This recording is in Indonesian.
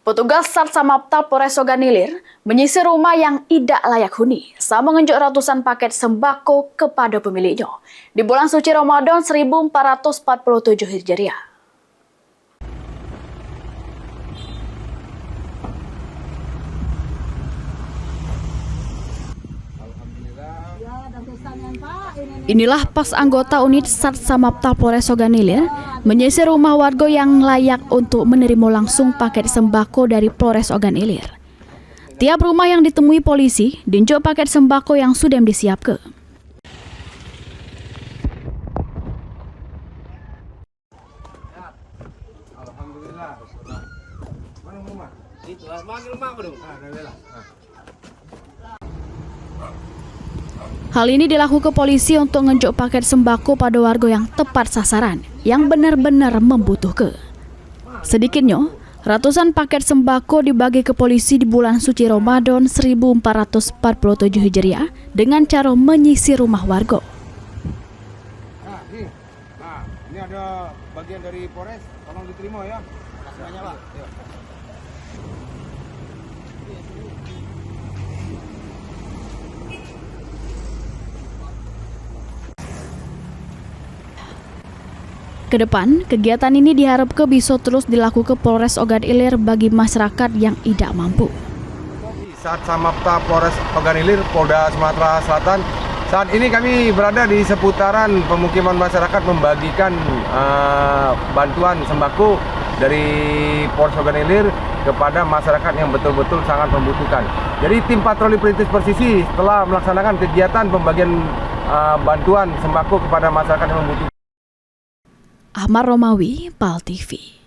Petugas Satsamapta Polres Oganilir menyisir rumah yang tidak layak huni saat mengunjuk ratusan paket sembako kepada pemiliknya di bulan suci Ramadan 1447 Hijriah. Inilah pas anggota unit Satsamapta Polres Oganilir menyisir rumah warga yang layak untuk menerima langsung paket sembako dari Polres Oganilir. Tiap rumah yang ditemui polisi dinjok paket sembako yang sudah disiapkan. Alhamdulillah. Mana rumah? Itu, rumah bro. Hal ini dilakukan polisi untuk menunjuk paket sembako pada warga yang tepat sasaran, yang benar-benar membutuhkan. Sedikitnya, ratusan paket sembako dibagi ke polisi di bulan suci Ramadan 1447 Hijriah dengan cara menyisir rumah warga. Ini ada bagian dari Polres, tolong diterima ya. Terima kasih banyak, Pak. Kedepan, kegiatan ini diharapkan bisa terus dilakukan Polres Oganilir bagi masyarakat yang tidak mampu. Satsamapta Polres Oganilir, Polda Sumatera Selatan. Saat ini kami berada di seputaran pemukiman masyarakat membagikan bantuan sembako dari Polres Oganilir kepada masyarakat yang betul-betul sangat membutuhkan. Jadi tim patroli perintis presisi telah melaksanakan kegiatan pembagian bantuan sembako kepada masyarakat yang membutuhkan. Ahmad Romawi, PAL TV.